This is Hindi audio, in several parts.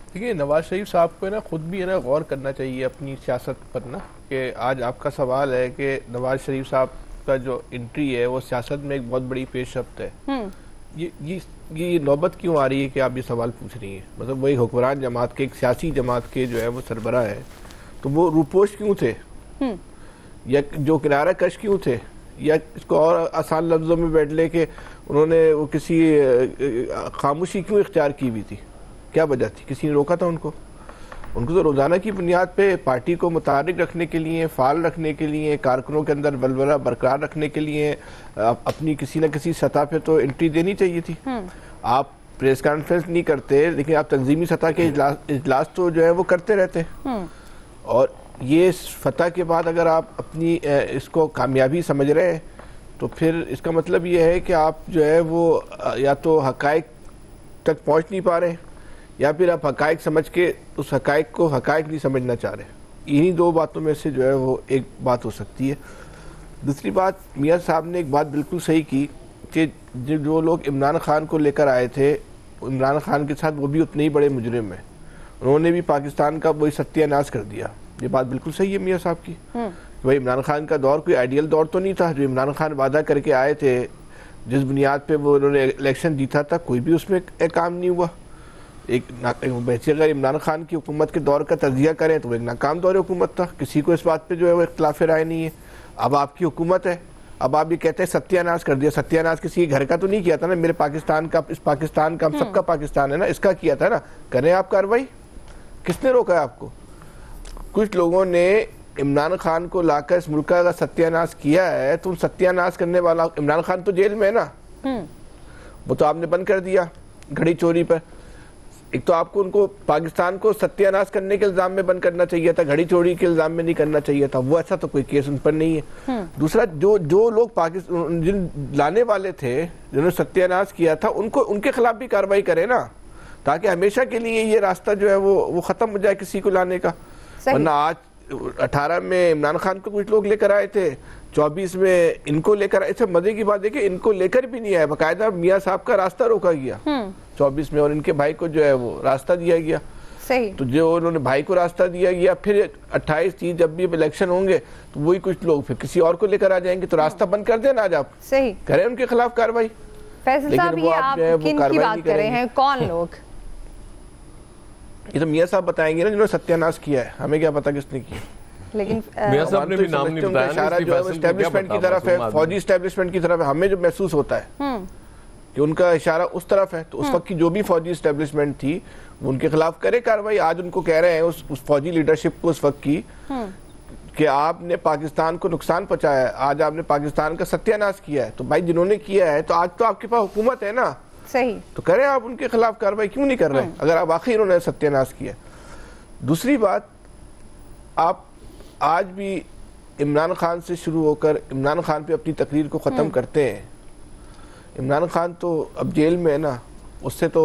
देखिए, नवाज शरीफ साहब को ना खुद भी है ना गौर करना चाहिए अपनी सियासत पर ना, कि आज आपका सवाल है कि नवाज शरीफ साहब का जो एंट्री है वो सियासत में एक बहुत बड़ी पेशरफ्त है। ये ये ये नौबत क्यों आ रही है कि आप ये सवाल पूछ रही हैं? मतलब वही हुक्मरान जमात के, एक सियासी जमात के जो है वो सरबराह है, तो वो रूपोश क्यों थे, या जो किनारा कश क्यों थे, या इसको और आसान लफ्ज़ों में बैठ ले कि उन्होंने वो किसी खामोशी क्यों इख्तियार की हुई थी? क्या वजह थी? किसी ने रोका था उनको? उनको तो रोज़ाना की बुनियाद पे पार्टी को मुतारिक रखने के लिए, फ़ाल रखने के लिए, कारकुनों के अंदर वलवला बरकरार रखने के लिए अपनी किसी न किसी सतह पे तो एंट्री देनी चाहिए थी। आप प्रेस कॉन्फ्रेंस नहीं करते, लेकिन आप तंजीमी सतह के इजलास तो जो है वो करते रहते। और ये फतह के बाद अगर आप अपनी इसको कामयाबी समझ रहे हैं, तो फिर इसका मतलब ये है कि आप जो है वो या तो हकायक तक पहुँच नहीं पा रहे, या फिर आप हकायक समझ के उस हकायक को हकायक नहीं समझना चाह रहे। इन्हीं दो बातों में से जो है वो एक बात हो सकती है। दूसरी बात, मियां साहब ने एक बात बिल्कुल सही की कि जो लोग इमरान खान को लेकर आए थे, इमरान खान के साथ वो भी उतने ही बड़े मुजरिम हैं, उन्होंने भी पाकिस्तान का वही सत्यानाश कर दिया। ये बात बिल्कुल सही है मियां साहब की। भाई इमरान खान का दौर कोई आइडियल दौर तो नहीं था। जो इमरान खान वादा करके आए थे, जिस बुनियाद पे वो उन्होंने इलेक्शन जीता था, कोई भी उसमें काम नहीं हुआ। वैसे अगर इमरान खान की हुकूमत के दौर का तजिया करें तो वो एक नाकाम दौर हुकूमत था, किसी को इस बात पे जो है वो इख्तिलाफ राय नहीं है। अब आपकी हुकूमत है, अब आप ये कहते हैं सत्यानाश कर दिया। सत्यानाश किसी के घर का तो नहीं किया था ना, मेरे पाकिस्तान का, इस पाकिस्तान का, हम सबका पाकिस्तान है ना, इसका किया था ना। करें आप कार्रवाई, किसने रोका है आपको? कुछ लोगों ने इमरान खान को लाकर इस मुल्क का सत्यानाश किया है, तो सत्यानाश करने वाला इमरान खान तो जेल में है ना, वो तो आपने बंद कर दिया घड़ी चोरी पर। एक तो आपको उनको पाकिस्तान को सत्यानाश करने के इल्जाम में बंद करना चाहिए था, घड़ी चोरी के इल्जाम में नहीं करना चाहिए था। वो ऐसा तो कोई केस उन पर नहीं है। दूसरा, जो लोग पाकिस्तान जिन लाने वाले थे, जिन्होंने सत्यानाश किया था, उनको उनके खिलाफ भी कार्रवाई करे ना, ताकि हमेशा के लिए ये रास्ता जो है वो खत्म हो जाए किसी को लाने का। वरना आज 18 में इमरान खान को कुछ लोग लेकर आए थे, 24 में इनको लेकर आए थे। मजे की बात देखिए, इनको लेकर भी नहीं आए, बाकायदा मियां साहब का रास्ता रोका गया 24 में, और इनके भाई को जो है वो रास्ता दिया गया। सही। तो जो उन्होंने भाई को रास्ता दिया गया, फिर 28-30 जब भी इलेक्शन होंगे तो वही कुछ लोग फिर किसी और को लेकर आ जाएंगे, तो रास्ता बंद कर देना। आज आप सही करें उनके खिलाफ कार्रवाई। फैसल साहब, ये आप किन की बात कर रहे हैं? कौन लोग? ये तो मियां साहब बताएंगे ना, जिन्होंने सत्यानाश किया है। हमें क्या पता किसने किया। लेकिन मियां साहब ने भी नाम नहीं बताया। इशारा जो है एस्टेब्लिशमेंट की तरफ है, फौजी एस्टेब्लिशमेंट की तरफ है। हमें जो महसूस होता है कि उनका इशारा उस तरफ है, तो उस वक्त की जो भी फौजी एस्टेब्लिशमेंट थी वो उनके खिलाफ करे कार्रवाई। आज उनको कह रहे हैं उस फौजी लीडरशिप को उस वक्त की कि आपने पाकिस्तान को नुकसान पहुंचाया है, आज आपने पाकिस्तान का सत्यानाश किया है। तो भाई जिन्होंने किया है, तो आज तो आपके पास हुकूमत है ना, सही, तो करें आप उनके खिलाफ कार्रवाई। क्यों नहीं कर रहे अगर आप आखिर उन्होंने सत्यानाश किया? दूसरी बात, आप आज भी इमरान खान से शुरू होकर इमरान खान पे अपनी तकरीर को ख़त्म करते हैं। इमरान खान तो अब जेल में है ना, उससे तो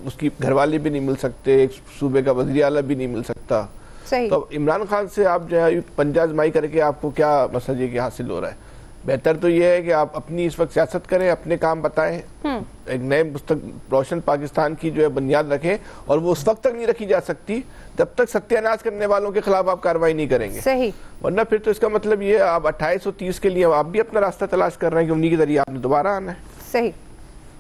उसकी घरवाली भी नहीं मिल सकते, एक सूबे का वज़ीर आला भी नहीं मिल सकता। सही। तो इमरान खान से आप जो है पंजा आजमाई करके आपको क्या मसला ये हासिल हो रहा है? बेहतर तो ये है कि आप अपनी इस वक्त सियासत करें, अपने काम बताएं, एक नए रोशन पाकिस्तान की जो है बुनियाद रखें। और वो उस वक्त तक नहीं रखी जा सकती जब तक सत्यानाश करने वालों के खिलाफ आप कार्रवाई नहीं करेंगे। सही। वरना फिर तो इसका मतलब ये आप 2830 के लिए आप भी अपना रास्ता तलाश कर रहे हैं कि उन्हीं के जरिए आपने दोबारा आना है। सही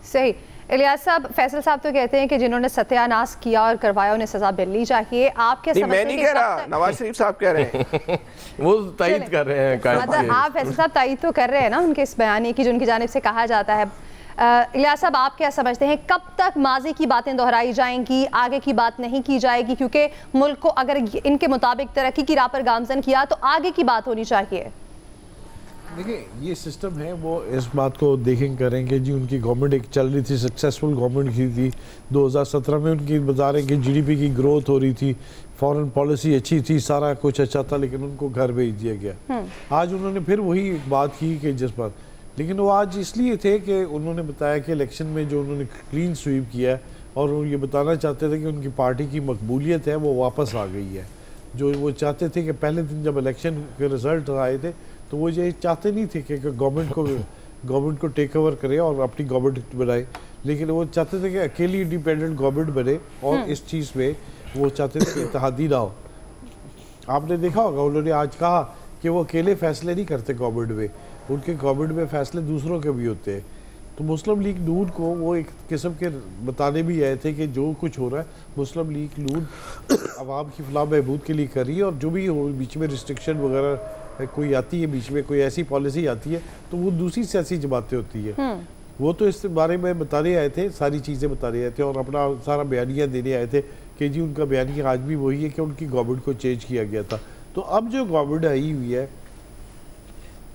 सही। इलियास साहब, फैसल साहब तो कहते हैं कि जिन्होंने सत्यानाश किया और करवाया उन्हें सजा मिलनी चाहिए। आप क्या समझते हैं? मैं नहीं कह रहा, नवाज शरीफ साहब कह रहे हैं। वो तायद कर रहे हैं। मतलब आप फैसल साहब तायद तो कर रहे हैं ना उनके इस बयानी की जो उनकी जानिब से कहा जाता है। इलियास साहब, आप क्या समझते हैं, कब तक माजी की बातें दोहराई जाएंगी, आगे की बात नहीं की जाएगी? क्योंकि मुल्क को अगर इनके मुताबिक तरक्की की राह पर गामजन किया तो आगे की बात होनी चाहिए। देखिए, ये सिस्टम है, वो इस बात को देखें करेंगे जी। उनकी गवर्नमेंट एक चल रही थी, सक्सेसफुल गवर्नमेंट की थी। 2017 में उनकी बता रहे हैं कि जीडीपी की ग्रोथ हो रही थी, फॉरेन पॉलिसी अच्छी थी, सारा कुछ अच्छा था, लेकिन उनको घर भेज दिया गया। आज उन्होंने फिर वही बात की कि जिस बात, लेकिन वो आज इसलिए थे कि उन्होंने बताया कि इलेक्शन में जो उन्होंने क्लीन स्वीप किया है, और वो ये बताना चाहते थे कि उनकी पार्टी की मकबूलियत है वो वापस आ गई है। जो वो चाहते थे कि पहले दिन जब इलेक्शन के रिजल्ट आए थे तो वो ये चाहते नहीं थे कि गवर्नमेंट को टेक ओवर करे और अपनी गवर्नमेंट बनाए, लेकिन वो चाहते थे कि अकेली इंडिपेंडेंट गवर्नमेंट बने और इस चीज़ में वो चाहते थे कि इत्तेहादी ना हो। आपने देखा होगा उन्होंने आज कहा कि वो अकेले फैसले नहीं करते गवर्नमेंट में, उनके गवर्नमेंट में फैसले दूसरों के भी होते हैं। तो मुस्लिम लीग नून को वो एक किस्म के बताने भी आए थे कि जो कुछ हो रहा है मुस्लिम लीग नून आवाम की फलाह बहबूद के लिए कर रही है, और जो भी हो बीच में रिस्ट्रिक्शन वगैरह कोई आती है, बीच में कोई ऐसी पॉलिसी आती है तो वो दूसरी सियासी जमातें होती है। वो तो इस बारे में बताने आए थे, सारी चीज़ें बताने आए थे और अपना सारा बयानिया देने आए थे कि जी उनका बयानिया आज भी वही है कि उनकी गवर्नमेंट को चेंज किया गया था। तो अब जो गवर्नमेंट आई हुई है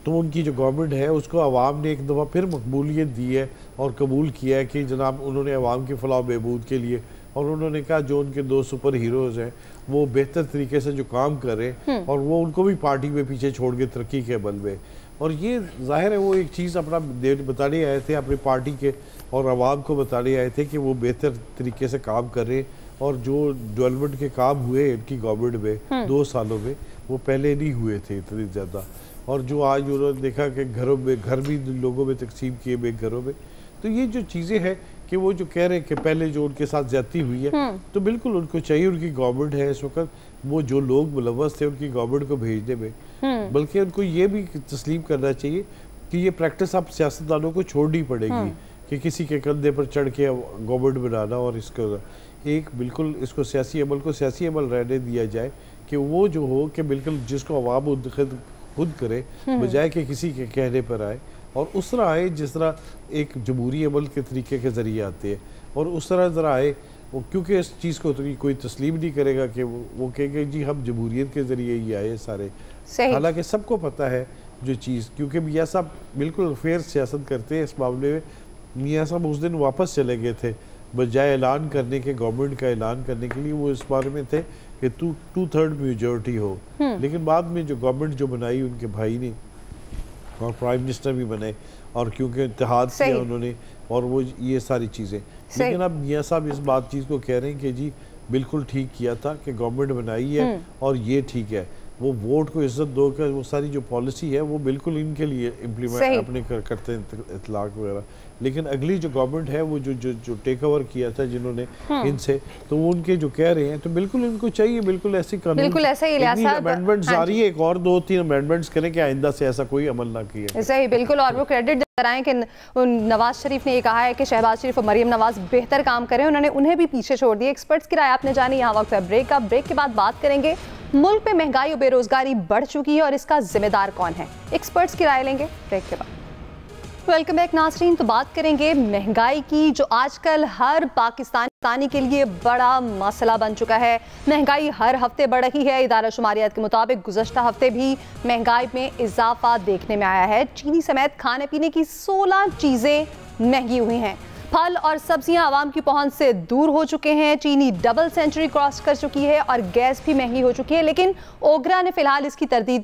तो उनकी जो गवर्नमेंट है उसको आवाम ने एक दफ़ा फिर मकबूलियत दी है और कबूल किया है कि जनाब उन्होंने आवाम की फलाह बहबूद के लिए, और उन्होंने कहा जो उनके 2 सुपर हीरोज़ हैं वो बेहतर तरीके से जो काम कर रहे हैं और वो उनको भी पार्टी में पीछे छोड़ के तरक्की के बल में। और ये जाहिर है वो एक चीज़ अपना बताने आए थे अपनी पार्टी के और आवाम को बताने आए थे कि वो बेहतर तरीके से काम कर रहे हैं, और जो डेवलपमेंट के काम हुए इनकी गवर्नमेंट में 2 सालों में वो पहले नहीं हुए थे इतने ज़्यादा। और जो आज उन्होंने देखा कि घरों में घर भी लोगों में तकसीम किए बेघरों में, तो ये जो चीज़ें हैं कि वो जो कह रहे हैं कि पहले जो उनके साथ ज्यादती हुई है तो बिल्कुल उनको चाहिए, उनकी गवर्नमेंट है इस वक्त, वो जो लोग मुलव्वस थे उनकी गवर्नमेंट को भेजने में, बल्कि उनको ये भी तस्लीम करना चाहिए कि ये प्रैक्टिस अब सियासतदानों को छोड़नी पड़ेगी कि किसी के कंधे पर चढ़ के गवर्नमेंट बनाना, और इसको एक बिल्कुल इसको सियासी अमल को सियासी अमल रहने दिया जाए कि वो जो हो कि बिल्कुल जिसको अवाम खुद करे बजाय कि किसी के कहने पर आए, और उस तरह आए जिस तरह एक जमहूरी अमल के तरीके के ज़रिए आते हैं, और उस तरह ज़रा आए वो, क्योंकि इस चीज़ को तो कोई तस्लीम नहीं करेगा कि वो कहेंगे जी हम जमहूरियत के ज़रिए ही आए सारे। हालांकि सबको पता है जो चीज़, क्योंकि मियाँ साहब बिल्कुल फेयर सियासत करते हैं इस मामले में। मियाँ साहब उस दिन वापस चले गए थे, बजाय ऐलान करने के, गवर्नमेंट का ऐलान करने के लिए वो इस बारे में थे कि 2/3 मेजॉरिटी हो, लेकिन बाद में जो गवर्नमेंट जो बनाई उनके भाई ने और प्राइम मिनिस्टर भी बने, और क्योंकि इत्तेहाद किया उन्होंने और वो ये सारी चीज़ें, लेकिन अब मियाँ साहब इस बात चीज़ को कह रहे हैं कि जी बिल्कुल ठीक किया था कि गवर्नमेंट बनाई है और ये ठीक है, वो वोट को इज्जत दो कर वो सारी जो पॉलिसी है वो बिल्कुल इनके लिए इम्प्लीमेंट अपने करते हैं इतलाक वगैरह। लेकिन अगली जो गवर्नमेंट है वो जो टेक ओवर किया था जिन्होंने इनसे, तो वो उनके जो कह रहे हैं तो बिल्कुल इनको चाहिए बिल्कुल ऐसी कानून, बिल्कुल ऐसा ही अमेंडमेंट्स आ रही है, एक और 2-3 अमेंडमेंट्स करें कि आइंदा से ऐसा कोई अमल ना किया। सही, बिल्कुल। और वो क्रेडिट कराएं कि नवाज शरीफ ने ये कहा है कि शहबाज शरीफ और मरियम नवाज बेहतर काम करें, उन्होंने उन्हें भी पीछे छोड़ दिया। एक्सपर्ट्स की राय आपने जानी। यहाँ वक्त है ब्रेक का। ब्रेक के बाद बात करेंगे मुल्क में महंगाई और बेरोजगारी बढ़ चुकी है और इसका जिम्मेदार कौन है, एक्सपर्ट्स की राय लेंगे ब्रेक के बाद। वेलकम बैक नाज़रीन। तो बात करेंगे महंगाई की, जो आजकल हर पाकिस्तानी के लिए बड़ा मसला बन चुका है। महंगाई हर हफ्ते बढ़ रही है। इदारा शुमारियात के मुताबिक गुज़श्ता हफ्ते भी महंगाई में इजाफा देखने में आया है। चीनी समेत खाने पीने की 16 चीज़ें महंगी हुई हैं। फल और सब्जियां आवाम की पहुंच से दूर हो चुके हैं। चीनी डबल सेंचुरी क्रॉस कर चुकी है और गैस भी महंगी हो चुकी है, लेकिन ओगरा ने फिलहाल इसकी तरदीद